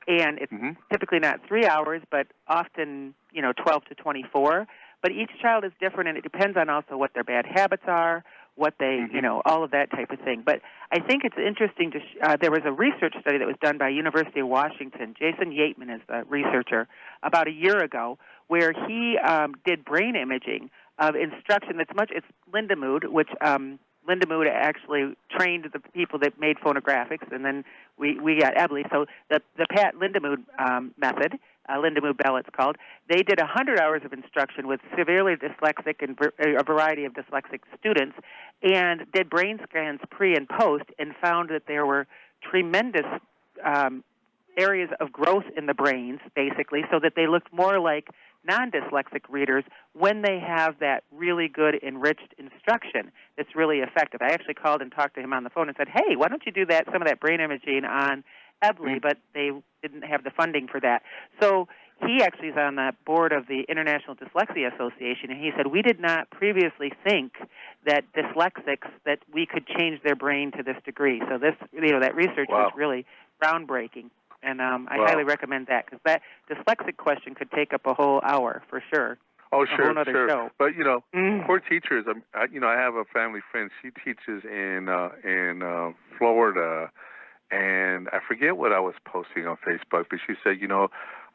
And it's typically not 3 hours, but often, 12 to 24. But each child is different, and it depends on also what their bad habits are, what they, all of that type of thing. But I think it's interesting to, there was a research study that was done by University of Washington. Jason Yateman is the researcher, about a year ago, where he did brain imaging of instruction it's Linda Mood, which Linda Mood actually trained the people that made phonographics, and then we got EBLI. So the Pat Linda Mood method, Linda Mood Bell it's called, they did 100 hours of instruction with severely dyslexic and a variety of dyslexic students, and did brain scans pre and post, and found that there were tremendous areas of growth in the brains, basically, so that they looked more like non-dyslexic readers when they have that really good enriched instruction that's really effective. I actually called and talked to him on the phone and said, hey, why don't you do some of that brain imaging on EBLI, but they didn't have the funding for that. So he actually is on the board of the International Dyslexia Association, and he said, we did not previously think that dyslexics, that we could change their brain to this degree. So this, that research was really groundbreaking. And I highly recommend that, because that dyslexic question could take up a whole hour for sure. Oh, sure, a whole sure. Show. But poor teachers. I have a family friend. She teaches in Florida, and I forget what I was posting on Facebook, but she said,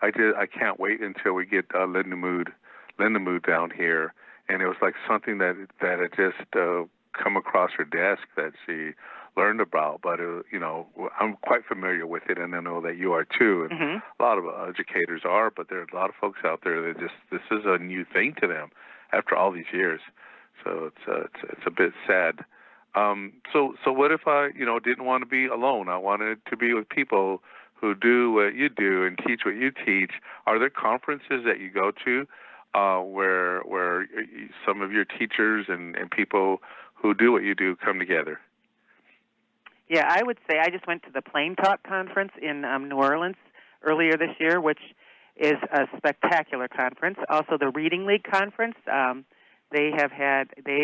I can't wait until we get Linda Mood down here, and it was like something that had just come across her desk that she learned about, but I'm quite familiar with it, and I know that you are too, and a lot of educators are, but there are a lot of folks out there that this is a new thing to them after all these years, so it's a bit sad. So what if I didn't want to be alone? I wanted to be with people who do what you do and teach what you teach. Are there conferences that you go to where some of your teachers and people who do what you do come together? Yeah, I would say I just went to the Plain Talk Conference in New Orleans earlier this year, which is a spectacular conference. Also, the Reading League Conference, they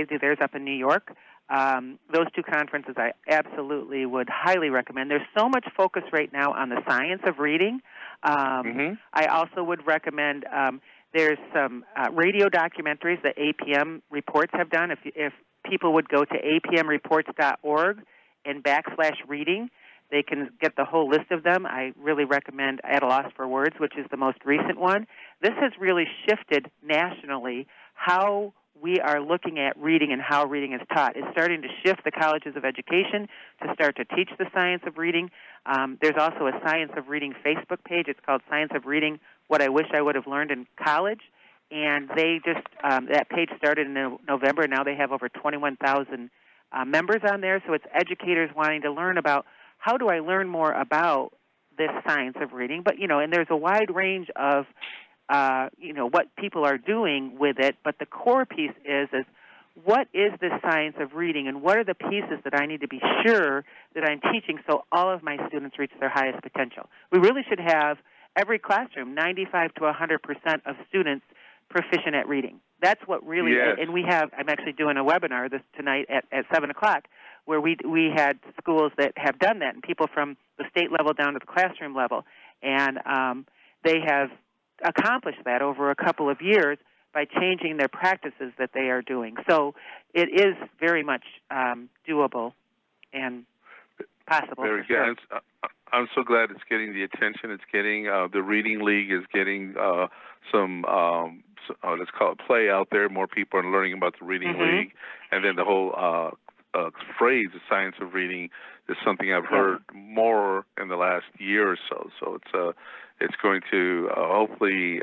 do theirs up in New York. Those two conferences I absolutely would highly recommend. There's so much focus right now on the science of reading. I also would recommend, there's some radio documentaries that APM Reports have done. If people would go to apmreports.org and /reading, they can get the whole list of them. I really recommend At a Loss for Words, which is the most recent one. This has really shifted nationally how we are looking at reading and how reading is taught. It's starting to shift the colleges of education to start to teach the science of reading. There's also a Science of Reading Facebook page. It's called Science of Reading, What I Wish I Would Have Learned in College. and they just that page started in November. Now they have over 21,000 members on there. So it's educators wanting to learn about how do I learn more about this science of reading. But and there's a wide range of what people are doing with it. But the core piece is what is this science of reading, and what are the pieces that I need to be sure that I'm teaching so all of my students reach their highest potential? We really should have every classroom, 95 to 100% of students proficient at reading. That's what really, and I'm actually doing a webinar tonight at 7 o'clock where we had schools that have done that, and people from the state level down to the classroom level. And they have accomplished that over a couple of years by changing their practices that they are doing. So it is very much doable and possible. Very good. Sure. I'm so glad it's getting the attention it's getting. The Reading League is getting some, let's call it play out there. More people are learning about the Reading League. And then the whole phrase, the science of reading, is something I've heard more in the last year or so. So it's going to hopefully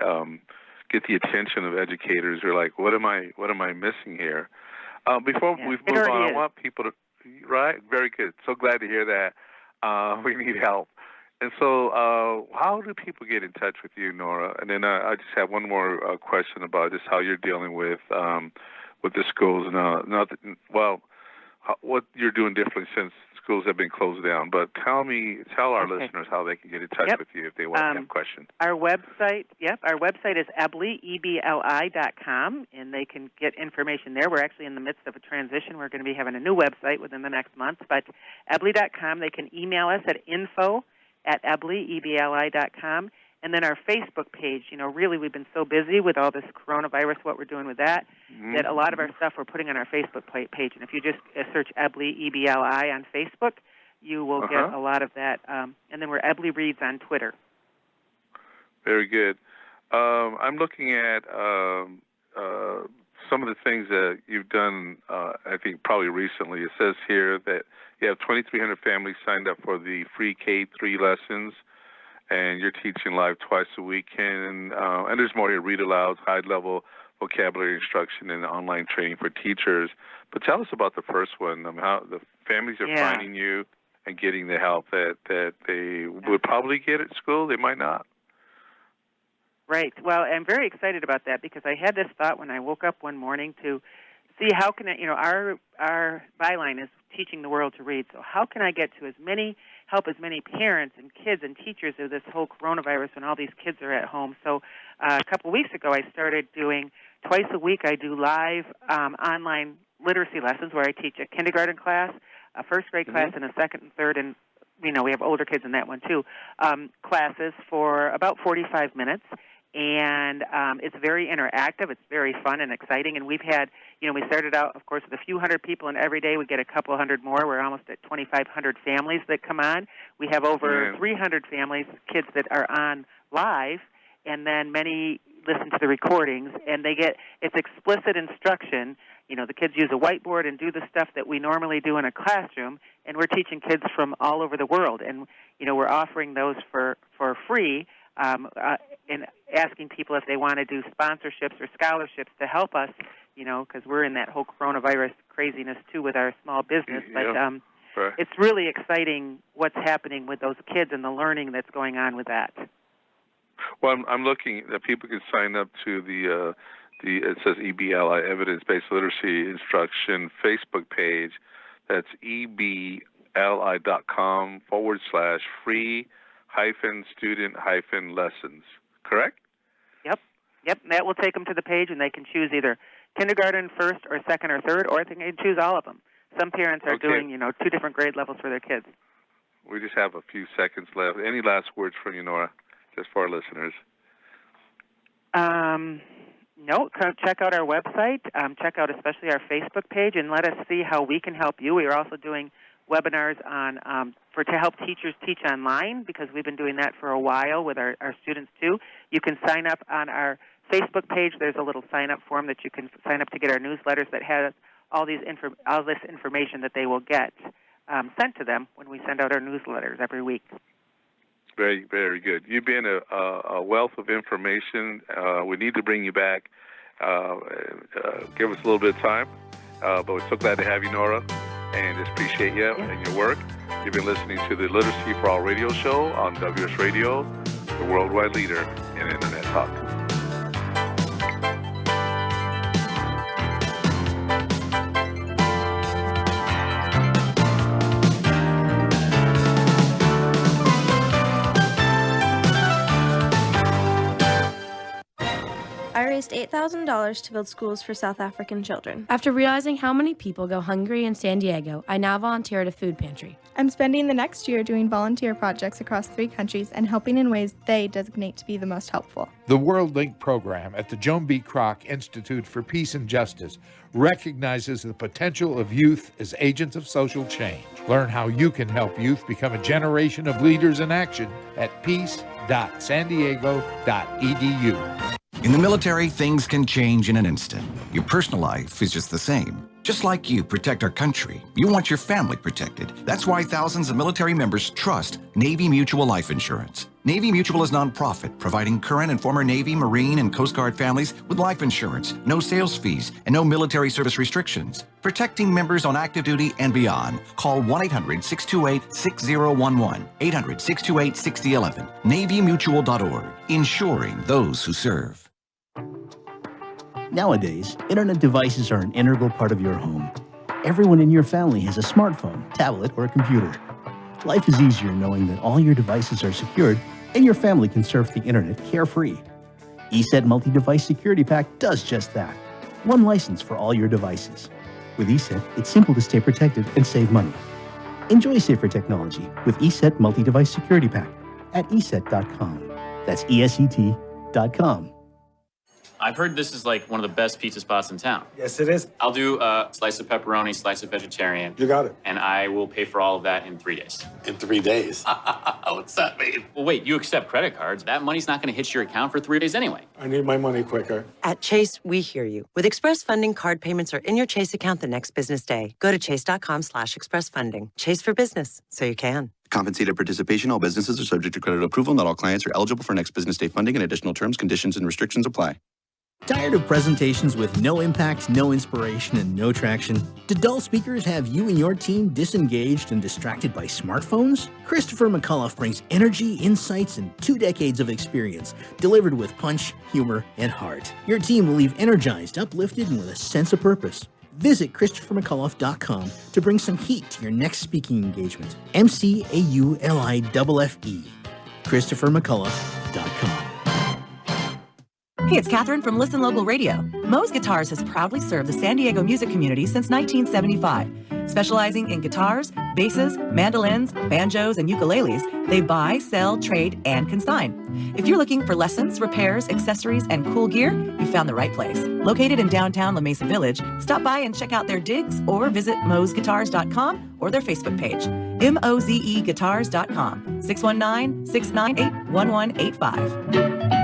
get the attention of educators who are like, what am I missing here? Before we move on, I want people to, right? Very good. So glad to hear that. We need help. And so how do people get in touch with you, Nora? And then I just have one more question about just how you're dealing with the schools now. What you're doing differently since schools have been closed down. But tell our listeners how they can get in touch with you if they want to have questions. Our website is EBLI, EBLI.com, and they can get information there. We're actually in the midst of a transition. We're going to be having a new website within the next month. But EBLI.com, they can email us at info@EBLI, EBLI.com. And then our Facebook page, really we've been so busy with all this coronavirus, what we're doing with that, that a lot of our stuff we're putting on our Facebook page. And if you just search EBLI, EBLI on Facebook, you will get a lot of that. And then we're EBLI Reads on Twitter. Very good. I'm looking at some of the things that you've done, I think probably recently. It says here that you have 2,300 families signed up for the free K-3 lessons, and you're teaching live twice a week. And there's more here, read aloud, high-level vocabulary instruction, and online training for teachers. But tell us about the first one, how the families are finding you and getting the help that they would probably get at school. They might not. Right. Well, I'm very excited about that because I had this thought when I woke up one morning to see how can I, our byline is teaching the world to read. So how can I get to help as many parents and kids and teachers of this whole coronavirus when all these kids are at home? So a couple of weeks ago, I started doing twice a week. I do live online literacy lessons where I teach a kindergarten class, a first grade class, and a second and third, and we have older kids in that one too, classes for about 45 minutes. And it's very interactive. It's very fun and exciting. And we've had, we started out, of course, with a few hundred people, and every day we get a couple hundred more. We're almost at 2,500 families that come on. We have over 300 families, kids that are on live, and then many listen to the recordings, and it's explicit instruction. The kids use a whiteboard and do the stuff that we normally do in a classroom, and we're teaching kids from all over the world. And, we're offering those for free. And asking people if they want to do sponsorships or scholarships to help us, because we're in that whole coronavirus craziness too with our small business. But it's really exciting what's happening with those kids and the learning that's going on with that. Well, I'm looking that people can sign up to the it says EBLI, Evidence-Based Literacy Instruction Facebook page. That's EBLI.com/free-student-lessons. Correct? Yep. That will take them to the page, and they can choose either kindergarten, first, or second, or third, or they can choose all of them. Some parents are doing, 2 different grade levels for their kids. We just have a few seconds left. Any last words from you, Nora, just for our listeners? No, check out our website. Check out especially our Facebook page, and let us see how we can help you. We are also doing webinars on to help teachers teach online, because we've been doing that for a while with our students too. You can sign up on our Facebook page. There's a little sign-up form that you can sign up to get our newsletters that has all this information that they will get sent to them when we send out our newsletters every week. Very, very good. You've been a wealth of information. We need to bring you back. Give us a little bit of time. But we're so glad to have you, Nora, and just appreciate you and your work. You've been listening to the Literacy for All radio show on WS Radio, the worldwide leader in Internet talk. I raised $8,000 to build schools for South African children. After realizing how many people go hungry in San Diego, I now volunteer at a food pantry. I'm spending the next year doing volunteer projects across 3 countries and helping in ways they designate to be the most helpful. The World Link program at the Joan B. Kroc Institute for Peace and Justice recognizes the potential of youth as agents of social change. Learn how you can help youth become a generation of leaders in action at peace.sandiego.edu. In the military, things can change in an instant. Your personal life is just the same. Just like you protect our country, you want your family protected. That's why thousands of military members trust Navy Mutual Life Insurance. Navy Mutual is nonprofit, providing current and former Navy, Marine, and Coast Guard families with life insurance, no sales fees, and no military service restrictions. Protecting members on active duty and beyond. Call 1-800-628-6011, 800-628-6011, NavyMutual.org, insuring those who serve. Nowadays, internet devices are an integral part of your home. Everyone in your family has a smartphone, tablet, or a computer. Life is easier knowing that all your devices are secured and your family can surf the internet carefree. ESET Multi-Device Security Pack does just that. One license for all your devices. With ESET, it's simple to stay protected and save money. Enjoy safer technology with ESET Multi-Device Security Pack at ESET.com. That's ESET.com. I've heard this is like one of the best pizza spots in town. Yes, it is. I'll do a slice of pepperoni, slice of vegetarian. You got it. And I will pay for all of that in 3 days. In 3 days? What's that mean? Well, wait, you accept credit cards. That money's not going to hit your account for 3 days anyway. I need my money quicker. At Chase, we hear you. With Express Funding, card payments are in your Chase account the next business day. Go to chase.com/expressfunding. Chase for business, so you can. Compensated participation. All businesses are subject to credit approval. Not all clients are eligible for next business day funding, and additional terms, conditions, and restrictions apply. Tired of presentations with no impact, no inspiration, and no traction? Do dull speakers have you and your team disengaged and distracted by smartphones? Christopher McCullough brings energy, insights, and 2 decades of experience, delivered with punch, humor, and heart. Your team will leave energized, uplifted, and with a sense of purpose. Visit ChristopherMcCullough.com to bring some heat to your next speaking engagement. McCulloughe. ChristopherMcCullough.com. Hey, it's Catherine from Listen Local Radio. Moe's Guitars has proudly served the San Diego music community since 1975. Specializing in guitars, basses, mandolins, banjos, and ukuleles, they buy, sell, trade, and consign. If you're looking for lessons, repairs, accessories, and cool gear, you found the right place. Located in downtown La Mesa Village, stop by and check out their digs or visit moesguitars.com or their Facebook page. MOZEguitars.com, 619-698-1185.